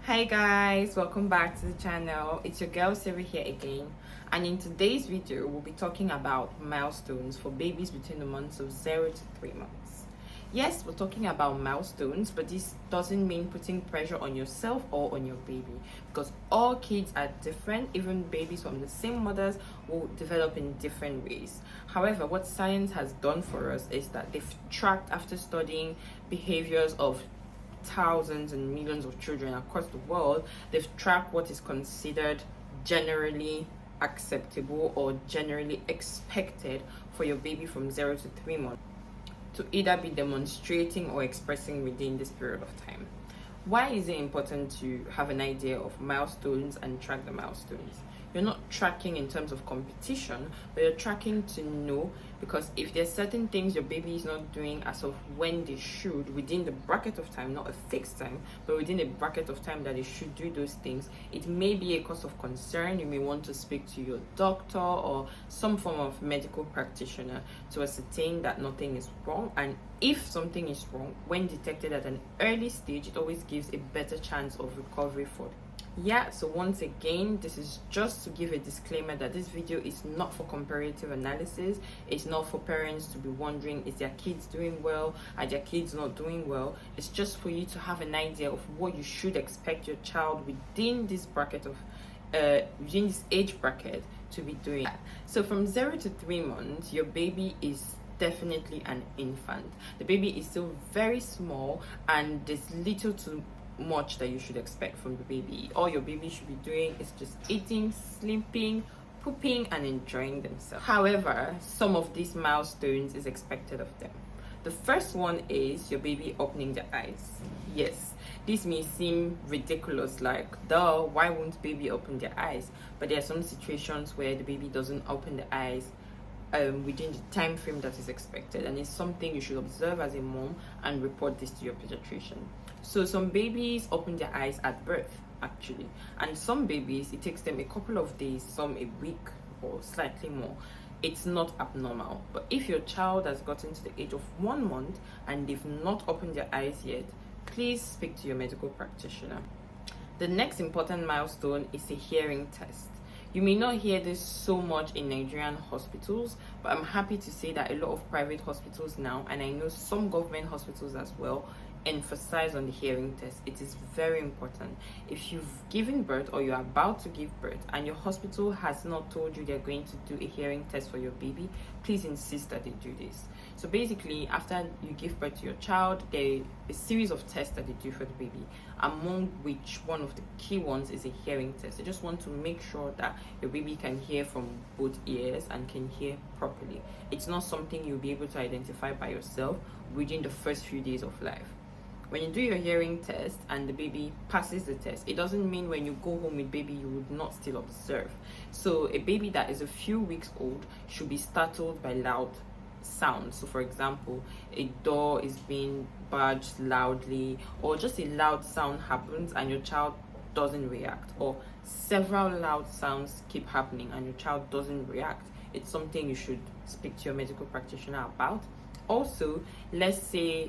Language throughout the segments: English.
Hi guys, welcome back to the channel. It's your girl Siri here again, and in today's video we'll be talking about milestones for babies between the months of 0 to 3 months. Yes, we're talking about milestones, but this doesn't mean putting pressure on yourself or on your baby, because all kids are different. Even babies from the same mothers will develop in different ways. However, what science has done for us is that they've tracked, after studying behaviors of thousands and millions of children across the world, they've tracked what is considered generally acceptable or generally expected for your baby from 0 to 3 months to either be demonstrating or expressing within this period of time. Why is it important to have an idea of milestones and track the milestones? You're not tracking in terms of competition, but you're tracking to know, because if there's certain things your baby is not doing as of when they should, within the bracket of time, not a fixed time, but within a bracket of time that they should do those things, it may be a cause of concern. You may want to speak to your doctor or some form of medical practitioner to ascertain that nothing is wrong. And if something is wrong, when detected at an early stage, it always gives a better chance of recovery for them. So once again, this is just to give a disclaimer that this video is not for comparative analysis. It's not for parents to be wondering, is their kids doing well, are their kids not doing well. It's just for you to have an idea of what you should expect your child within this bracket of within this age bracket to be doing. So from 0 to 3 months, your baby is definitely an infant. The baby is still very small, and there's little to much that you should expect from the baby. All your baby should be doing is just eating, sleeping, pooping, and enjoying themselves. However, some of these milestones is expected of them. The first one is your baby opening their eyes. Yes, this may seem ridiculous, like, duh, why won't baby open their eyes? But there are some situations where the baby doesn't open the eyes within the time frame that is expected, and it's something you should observe as a mom and report this to your pediatrician. So some babies open their eyes at birth, actually, and some babies it takes them a couple of days, some a week or slightly more. It's not abnormal. But if your child has gotten to the age of 1 month and they've not opened their eyes yet, please speak to your medical practitioner. The next important milestone is a hearing test. You may not hear this so much in Nigerian hospitals, but I'm happy to say that a lot of private hospitals now, and I know some government hospitals as well, emphasize on the hearing test. It is very important. If you've given birth or you're about to give birth and your hospital has not told you they're going to do a hearing test for your baby, please insist that they do this. So basically, after you give birth to your child, there is a series of tests that they do for the baby, among which one of the key ones is a hearing test. They just want to make sure that your baby can hear from both ears and can hear properly. It's not something you'll be able to identify by yourself within the first few days of life. When you do your hearing test and the baby passes the test, it doesn't mean when you go home with baby you would not still observe. So a baby that is a few weeks old should be startled by loud sounds. So for example, a door is being barged loudly, or just a loud sound happens and your child doesn't react, or several loud sounds keep happening and your child doesn't react. It's something you should speak to your medical practitioner about. Also, let's say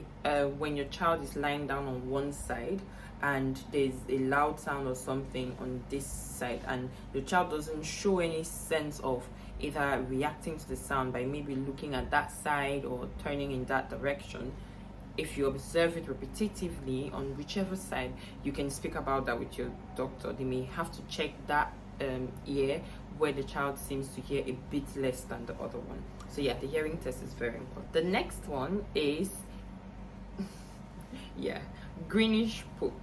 when your child is lying down on one side and there's a loud sound or something on this side, and your child doesn't show any sense of either reacting to the sound by maybe looking at that side or turning in that direction. If you observe it repetitively on whichever side, you can speak about that with your doctor. They may have to check that ear where the child seems to hear a bit less than the other one. So yeah, the hearing test is very important. The next one is greenish poop.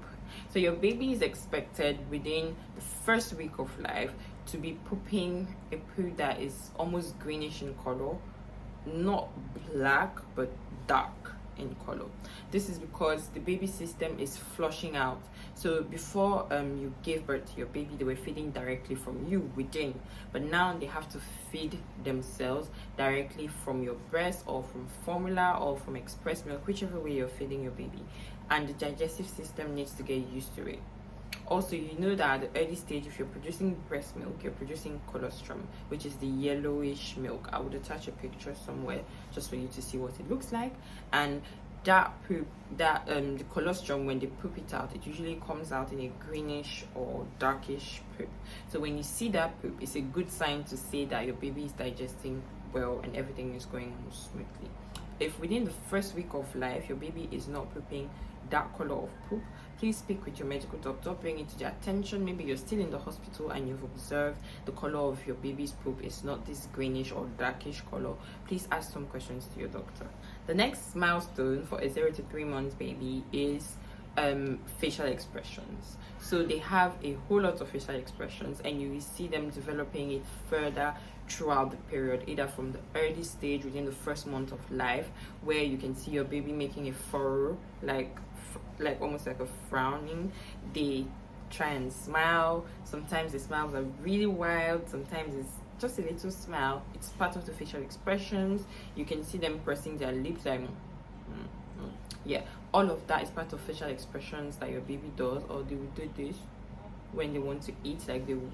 So your baby is expected within the first week of life to be pooping a poo that is almost greenish in color, not black but dark in color. This is because the baby system is flushing out. So before you gave birth to your baby, they were feeding directly from you within, but now they have to feed themselves directly from your breast or from formula or from express milk, whichever way you're feeding your baby, and the digestive system needs to get used to it. Also, you know that at the early stage, if you're producing breast milk, you're producing colostrum, which is the yellowish milk. I would attach a picture somewhere just for you to see what it looks like. And that poop, that the colostrum, when they poop it out, it usually comes out in a greenish or darkish poop. So when you see that poop, it's a good sign to say that your baby is digesting well and everything is going on smoothly. If within the first week of life your baby is not pooping that color of poop, please speak with your medical doctor, bring it to their attention. Maybe you're still in the hospital and you've observed the color of your baby's poop is not this greenish or darkish color. Please ask some questions to your doctor. The next milestone for a 0 to 3 months baby is facial expressions. So they have a whole lot of facial expressions, and you will see them developing it further throughout the period, either from the early stage within the first month of life, where you can see your baby making a furrow, like almost like a frowning. They try and smile. Sometimes the smiles are really wild, sometimes it's just a little smile. It's part of the facial expressions. You can see them pressing their lips like yeah, all of that is part of facial expressions that your baby does. Or they will do this when they want to eat, like they would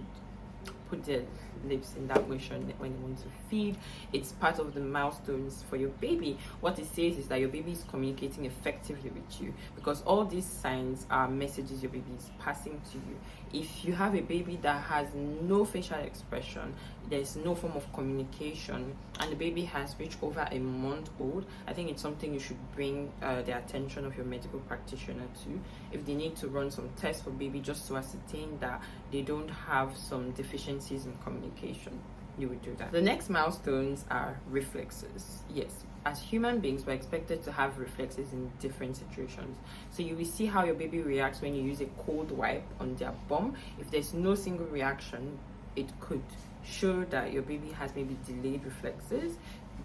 put their lips in that motion when they want to feed. It's part of the milestones for your baby. What it says is that your baby is communicating effectively with you, because all these signs are messages your baby is passing to you. If you have a baby that has no facial expression, there's no form of communication, and the baby has reached over a month old, I think it's something you should bring the attention of your medical practitioner to. If they need to run some tests for baby just to ascertain that they don't have some deficiencies in communication, you would do that. The next milestones are reflexes. Yes, as human beings, we're expected to have reflexes in different situations. So you will see how your baby reacts when you use a cold wipe on their bum. If there's no single reaction, it could show that your baby has maybe delayed reflexes.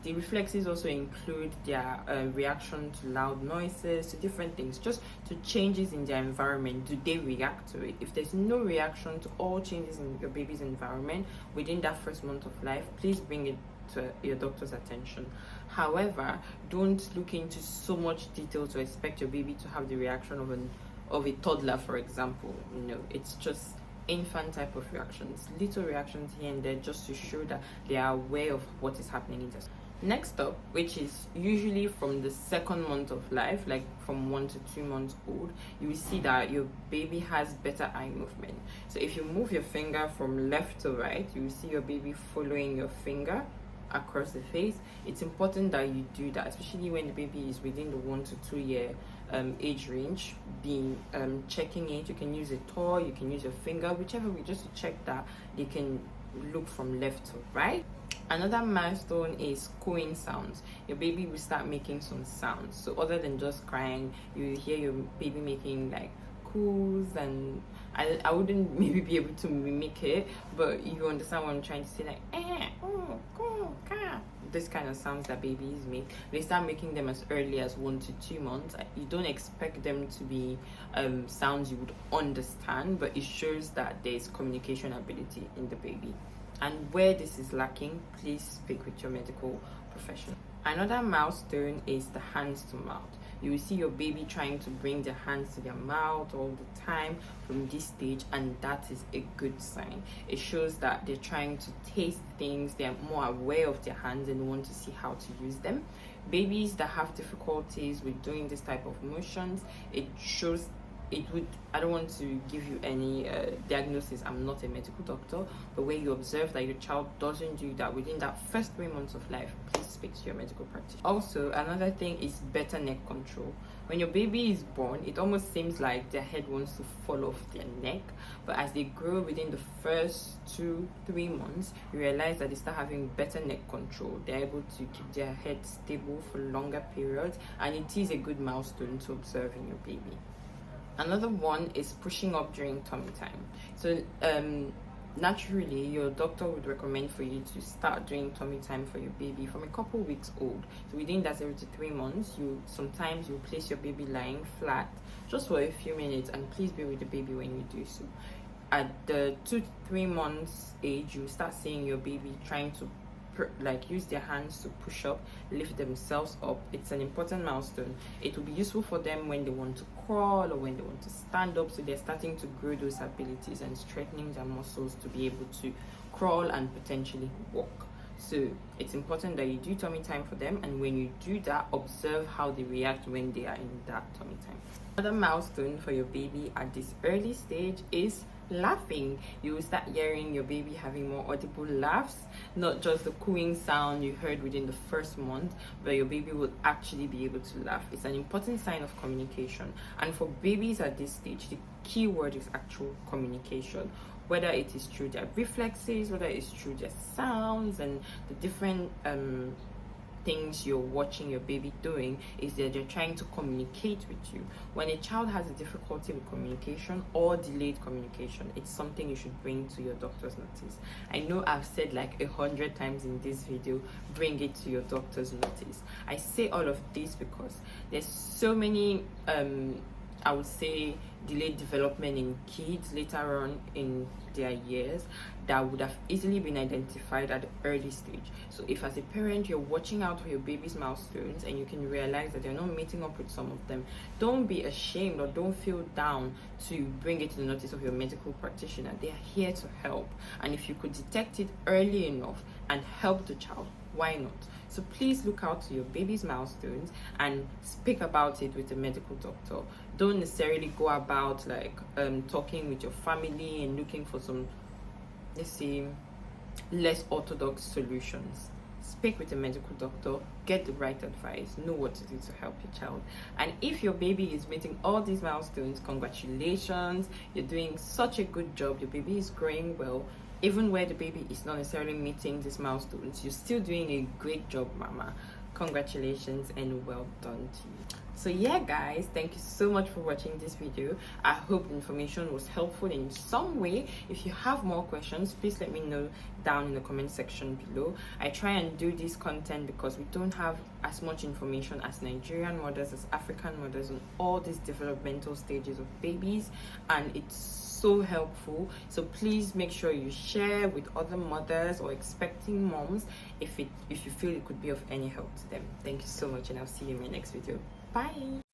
The reflexes also include their reaction to loud noises, to different things, just to changes in their environment. Do they react to it? If there's no reaction to all changes in your baby's environment within that first month of life, please bring it to your doctor's attention. However, don't look into so much detail to expect your baby to have the reaction of a toddler, for example. No, it's just infant type of reactions, little reactions here and there, just to show that they are aware of what is happening in this. Next up, which is usually from the second month of life, like from 1 to 2 months old, you will see that your baby has better eye movement. So if you move your finger from left to right, you will see your baby following your finger across the face. It's important that you do that, especially when the baby is within the 1 to 2 year age range. Being checking it, you can use a toy, you can use your finger, whichever way, just to check that they can look from left to right. Another milestone is cooing sounds. Your baby will start making some sounds. So other than just crying, you hear your baby making like coos, and I wouldn't maybe be able to mimic it, but you understand what I'm trying to say, like this kind of sounds that babies make. They start making them as early as 1 to 2 months. You don't expect them to be sounds you would understand, but it shows that there's communication ability in the baby. And where this is lacking, please speak with your medical professional. Another milestone is the hands to mouth. You will see your baby trying to bring their hands to their mouth all the time from this stage, and that is a good sign. It shows that they're trying to taste things, they're more aware of their hands and want to see how to use them. Babies that have difficulties with doing this type of motions, it shows I don't want to give you any diagnosis, I'm not a medical doctor, but when you observe that your child doesn't do that within that first 3 months of life, please speak to your medical practitioner. Also, another thing is better neck control. When your baby is born, it almost seems like their head wants to fall off their neck, but as they grow within the first 2-3 months, you realize that they start having better neck control. They're able to keep their head stable for longer periods, and it is a good milestone to observe in your baby. Another one is pushing up during tummy time. So naturally, your doctor would recommend for you to start doing tummy time for your baby from a couple weeks old. So within that 0 to 3 months, sometimes you place your baby lying flat just for a few minutes, and please be with the baby when you do so. At the 2 to 3 months age, you start seeing your baby trying to use their hands to push up, lift themselves up. It's an important milestone. It will be useful for them when they want to crawl or when they want to stand up, so they're starting to grow those abilities and strengthening their muscles to be able to crawl and potentially walk. So it's important that you do tummy time for them, and when you do that, observe how they react when they are in that tummy time. Another milestone for your baby at this early stage is laughing. You will start hearing your baby having more audible laughs, not just the cooing sound you heard within the first month, but your baby will actually be able to laugh. It's an important sign of communication, and for babies at this stage, the key word is actual communication, whether it is through their reflexes, whether it's through their sounds and the different things you're watching your baby doing, is that they're trying to communicate with you. When a child has a difficulty with communication or delayed communication, it's something you should bring to your doctor's notice. I know I've said like 100 times in this video, bring it to your doctor's notice. I say all of this because there's so many I would say delayed development in kids later on in their years that would have easily been identified at the early stage. So if as a parent you're watching out for your baby's milestones and you can realize that they're not meeting up with some of them, don't be ashamed or don't feel down to bring it to the notice of your medical practitioner. They are here to help, and if you could detect it early enough and help the child, why not? So please look out to your baby's milestones and speak about it with a medical doctor. Don't necessarily go about like talking with your family and looking for some, let's say, less orthodox solutions. Speak with a medical doctor, get the right advice, know what to do to help your child. And if your baby is meeting all these milestones, congratulations, you're doing such a good job, your baby is growing well. Even where the baby is not necessarily meeting these milestones, you're still doing a great job, mama. Congratulations and well done to you. So yeah guys, thank you so much for watching this video. I hope the information was helpful in some way. If you have more questions, please let me know down in the comment section below. I try and do this content because we don't have as much information as Nigerian mothers, as African mothers, on all these developmental stages of babies, and it's so helpful. So please make sure you share with other mothers or expecting moms if you feel it could be of any help to them. Thank you so much, and I'll see you in my next video. Bye.